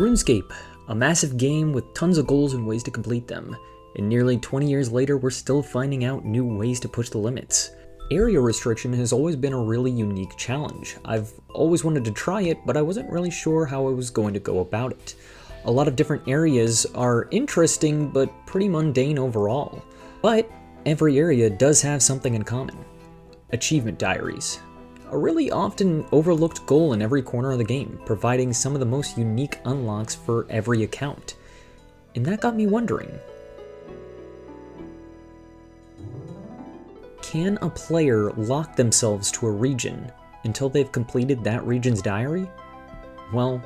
RuneScape, a massive game with tons of goals and ways to complete them. And nearly 20 years later, we're still finding out new ways to push the limits. Area restriction has always been a really unique challenge. I've always wanted to try it, but I wasn't really sure how I was going to go about it. A lot of different areas are interesting, but pretty mundane overall. But every area does have something in common. Achievement diaries. A really often overlooked goal in every corner of the game, providing some of the most unique unlocks for every account. And that got me wondering, can a player lock themselves to a region until they've completed that region's diary? Well,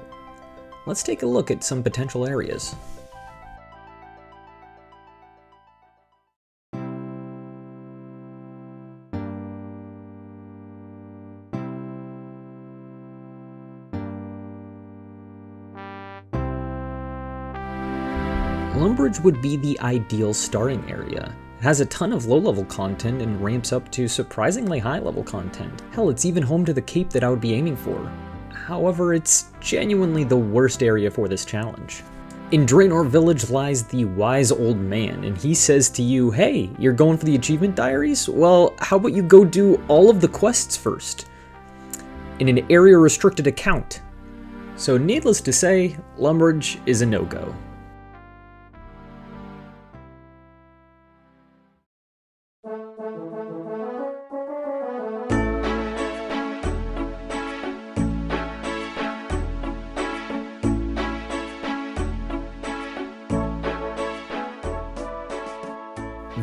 let's take a look at some potential areas. Lumbridge would be the ideal starting area. It has a ton of low-level content and ramps up to surprisingly high-level content. Hell, it's even home to the cape that I would be aiming for. However, it's genuinely the worst area for this challenge. In Draenor Village lies the wise old man, and he says to you, hey, you're going for the achievement diaries? Well, how about you go do all of the quests first? In an area-restricted account. So needless to say, Lumbridge is a no-go.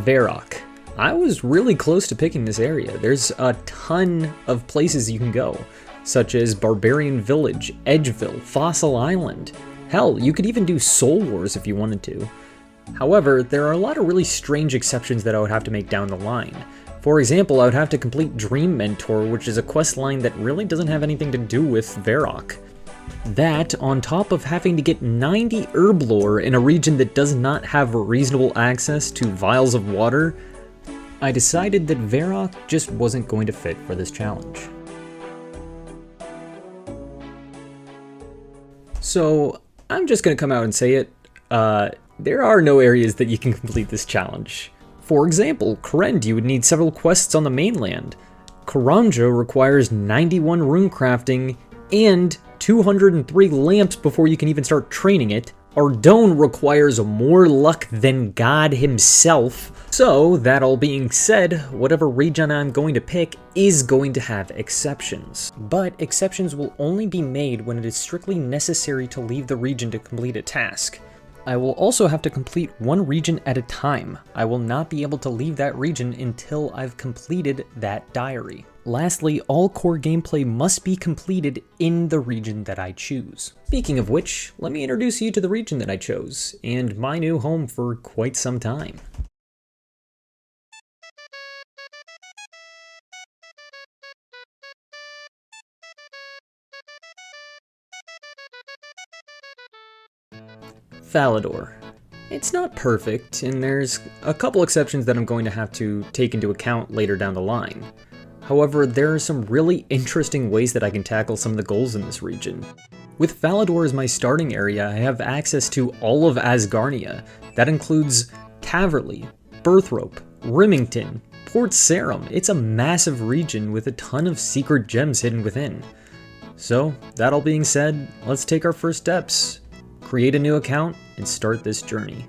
Varrock. I was really close to picking this area. There's a ton of places you can go, such as Barbarian Village, Edgeville, Fossil Island. Hell, you could even do Soul Wars if you wanted to. However, there are a lot of really strange exceptions that I would have to make down the line. For example, I would have to complete Dream Mentor, which is a quest line that really doesn't have anything to do with Varrock. That, on top of having to get 90 herb lore in a region that does not have reasonable access to vials of water, I decided that Varrock just wasn't going to fit for this challenge. So, I'm just going to come out and say it, there are no areas that you can complete this challenge. For example, Krend, you would need several quests on the mainland. Karanja requires 91 rune crafting and 203 lamps before you can even start training it. Ardone requires more luck than God himself. So, that all being said, whatever region I'm going to pick is going to have exceptions. But exceptions will only be made when it is strictly necessary to leave the region to complete a task. I will also have to complete one region at a time. I will not be able to leave that region until I've completed that diary. Lastly, all core gameplay must be completed in the region that I choose. Speaking of which, let me introduce you to the region that I chose, and my new home for quite some time. Falador. It's not perfect, and there's a couple exceptions that I'm going to have to take into account later down the line. However, there are some really interesting ways that I can tackle some of the goals in this region. With Falador as my starting area, I have access to all of Asgarnia. That includes Taverley, Birthrope, Rimington, Port Sarum. It's a massive region with a ton of secret gems hidden within. So, that all being said, let's take our first steps. Create a new account and start this journey.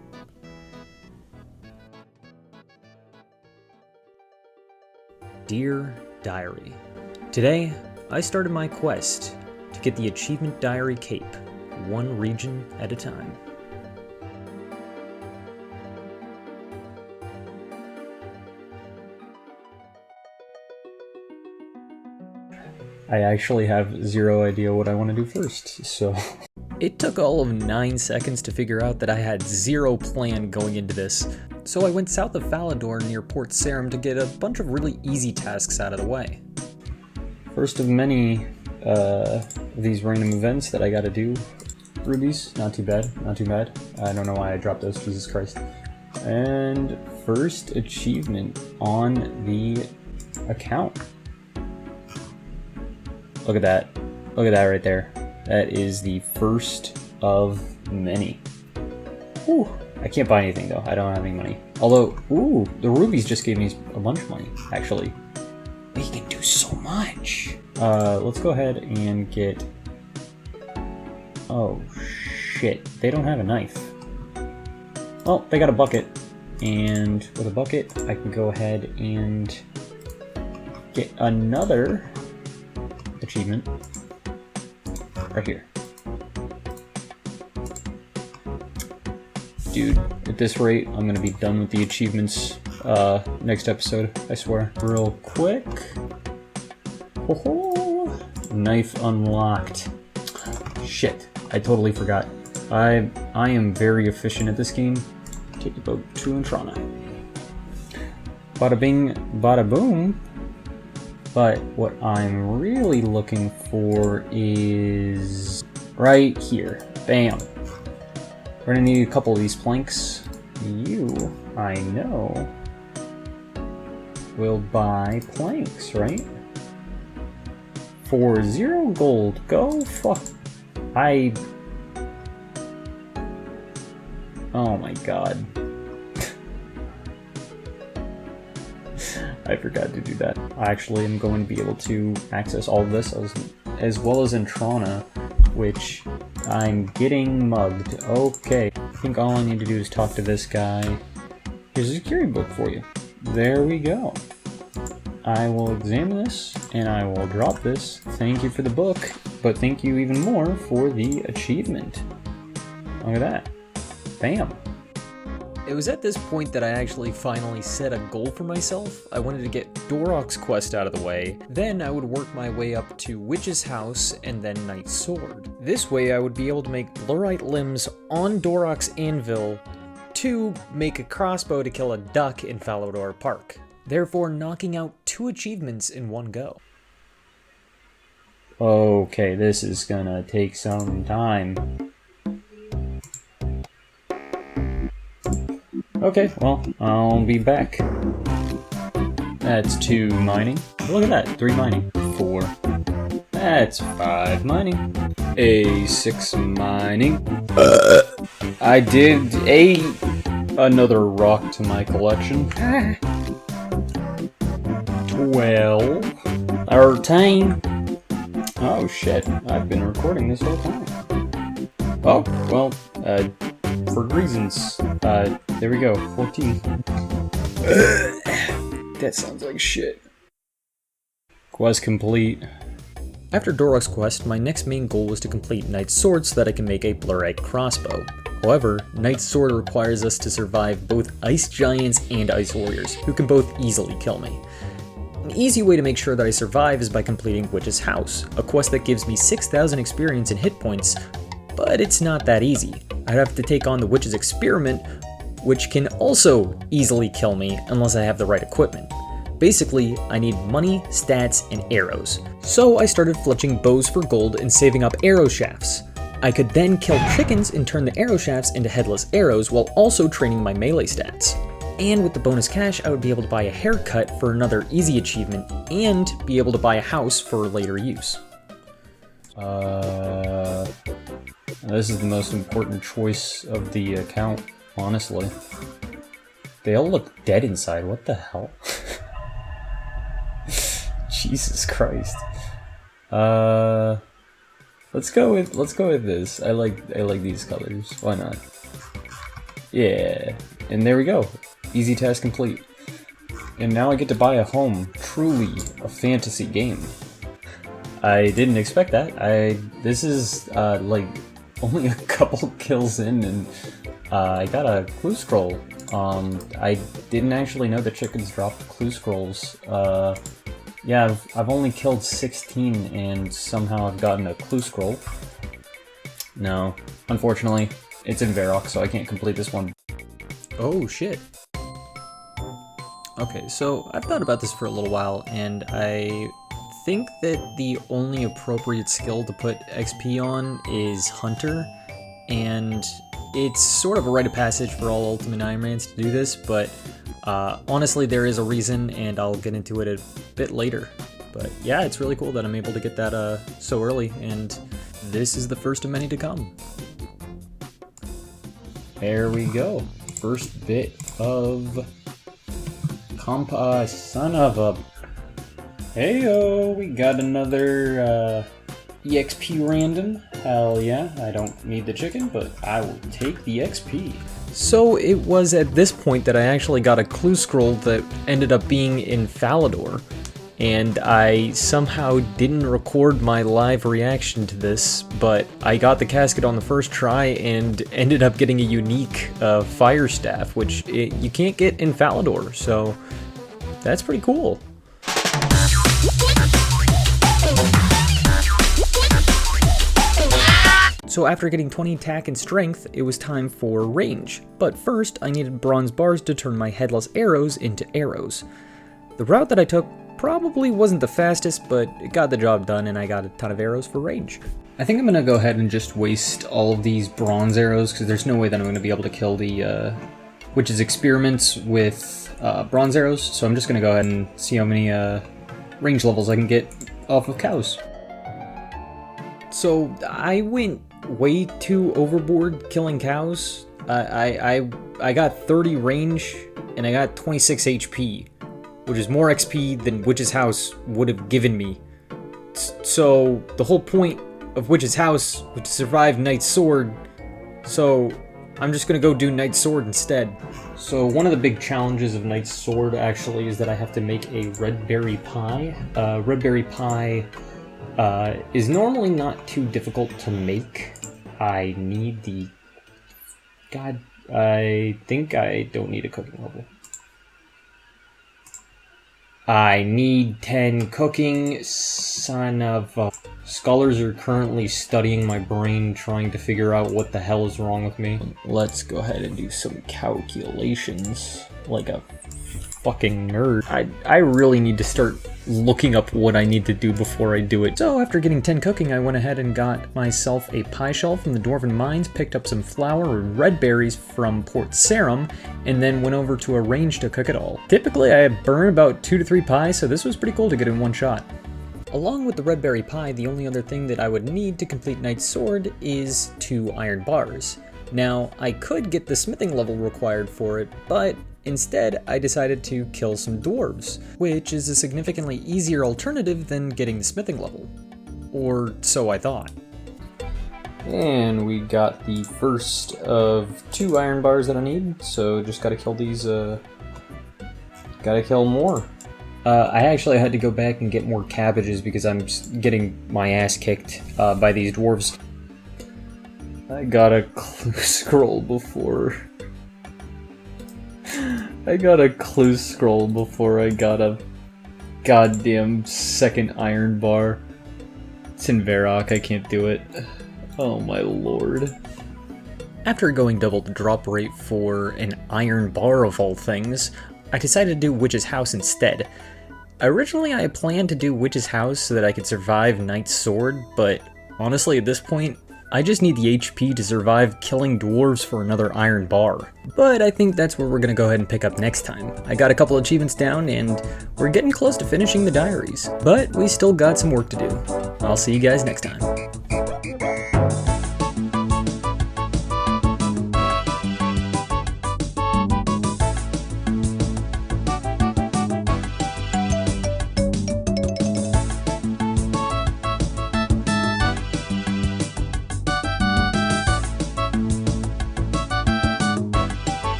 Dear Diary. Today, I started my quest to get the Achievement Diary Cape, one region at a time. I actually have zero idea what I want to do first, so... It took all of 9 seconds to figure out that I had zero plan going into this, so I went south of Falador near Port Sarum to get a bunch of really easy tasks out of the way. First of many these random events that I gotta do. Rubies, not too bad, not too bad. I don't know why I dropped those, Jesus Christ. And first achievement on the account. Look at that. Look at that right there. That is the first of many. Whew. I can't buy anything though. I don't have any money. Although, ooh, the rubies just gave me a bunch of money, actually. We can do so much. Let's go ahead and get... Oh, shit. They don't have a knife. Well, they got a bucket. And with a bucket, I can go ahead and get another achievement right here. Dude, at this rate, I'm gonna be done with the achievements next episode, I swear. Real quick. Oh, knife unlocked. Shit, I totally forgot. I am very efficient at this game. Take the boat to Intrana. Bada bing, bada boom. But what I'm really looking for is right here. Bam. We're gonna need a couple of these planks. You, I know, will buy planks, right? For 0 gold. Go fuck. Oh my god. I forgot to do that. I actually am going to be able to access all of this as well as Intrana, which I'm getting mugged. Okay, I think all I need to do is talk to this guy. Here's a security book for you. There we go. I will examine this, and I will drop this. Thank you for the book, but thank you even more for the achievement. Look at that. Bam. It was at this point that I actually finally set a goal for myself. I wanted to get Varrock's quest out of the way, then I would work my way up to Witch's House and then Knight's Sword. This way I would be able to make Blurite limbs on Varrock's anvil to make a crossbow to kill a duck in Falador Park, therefore knocking out 2 achievements in one go. Okay, this is gonna take some time. Okay, well, I'll be back. That's 2 mining. Look at that, 3 mining. 4. That's 5 mining. A 6 mining. I did another rock to my collection. 12. 13. Oh shit, I've been recording this whole time. Oh, well, for reasons. There we go, 14. That sounds like shit. Quest complete. After Varrock's quest, my next main goal was to complete Knight's Sword so that I can make a Blurite crossbow. However, Knight's Sword requires us to survive both Ice Giants and Ice Warriors, who can both easily kill me. An easy way to make sure that I survive is by completing Witch's House, a quest that gives me 6,000 experience and hit points, but it's not that easy. I'd have to take on the Witch's Experiment, which can also easily kill me unless I have the right equipment. Basically, I need money, stats, and arrows. So I started fletching bows for gold and saving up arrow shafts. I could then kill chickens and turn the arrow shafts into headless arrows while also training my melee stats. And with the bonus cash, I would be able to buy a haircut for another easy achievement and be able to buy a house for later use. This is the most important choice of the account, honestly. They all look dead inside, what the hell? Jesus Christ. Let's go with this. I like these colors. Why not? Yeah. And there we go. Easy task complete. And now I get to buy a home. Truly a fantasy game. I didn't expect that. This is like only a couple kills in, and I got a clue scroll. I didn't actually know that chickens drop clue scrolls. Yeah, I've only killed 16, and somehow I've gotten a clue scroll. No, unfortunately, it's in Varrock, so I can't complete this one. Oh shit. Okay, so I've thought about this for a little while, and I think that the only appropriate skill to put XP on is Hunter, and it's sort of a rite of passage for all Ultimate Ironmans to do this, but honestly there is a reason, and I'll get into it a bit later. But yeah, it's really cool that I'm able to get that so early, and this is the first of many to come. There we go. First bit of son of a... Heyo, we got another EXP random. Hell yeah, I don't need the chicken, but I will take the XP. So it was at this point that I actually got a clue scroll that ended up being in Falador. And I somehow didn't record my live reaction to this, but I got the casket on the first try and ended up getting a unique fire staff, which you can't get in Falador, so that's pretty cool. So after getting 20 attack and strength, it was time for range. But first, I needed bronze bars to turn my headless arrows into arrows. The route that I took probably wasn't the fastest, but it got the job done and I got a ton of arrows for range. I think I'm gonna go ahead and just waste all of these bronze arrows because there's no way that I'm gonna be able to kill the witch's experiments with bronze arrows. So I'm just gonna go ahead and see how many range levels I can get off of cows. So I went way too overboard killing cows. I got 30 range and I got 26 HP. Which is more XP than Witch's House would have given me. So the whole point of Witch's House was to survive Knight's Sword, so I'm just gonna go do Knight's Sword instead. So one of the big challenges of Knight's Sword actually is that I have to make a red berry pie. Red berry pie is normally not too difficult to make. I need the... God, I think I don't need a cooking level. I need 10 cooking, son of a... Scholars are currently studying my brain, trying to figure out what the hell is wrong with me. Let's go ahead and do some calculations, like a fucking nerd. I really need to start looking up what I need to do before I do it. So after getting 10 cooking, I went ahead and got myself a pie shell from the Dwarven Mines, picked up some flour and red berries from Port Sarum, and then went over to a range to cook it all. Typically I burn about 2 to 3 pies, so this was pretty cool to get in one shot. Along with the red berry pie, the only other thing that I would need to complete Knight's Sword is 2 iron bars. Now, I could get the smithing level required for it, but instead, I decided to kill some dwarves, which is a significantly easier alternative than getting the smithing level. Or so I thought. And we got the first of 2 iron bars that I need, so just gotta kill these, gotta kill more. I actually had to go back and get more cabbages because I'm getting my ass kicked by these dwarves. I got a clue scroll before... I got a clue scroll before I got a goddamn second iron bar. It's in Varrock, I can't do it. Oh my lord. After going double the drop rate for an iron bar of all things, I decided to do Witch's House instead. Originally I planned to do Witch's House so that I could survive Knight's Sword, but honestly at this point, I just need the HP to survive killing dwarves for another iron bar. But I think that's where we're gonna go ahead and pick up next time. I got a couple achievements down and we're getting close to finishing the diaries, but we still got some work to do. I'll see you guys next time.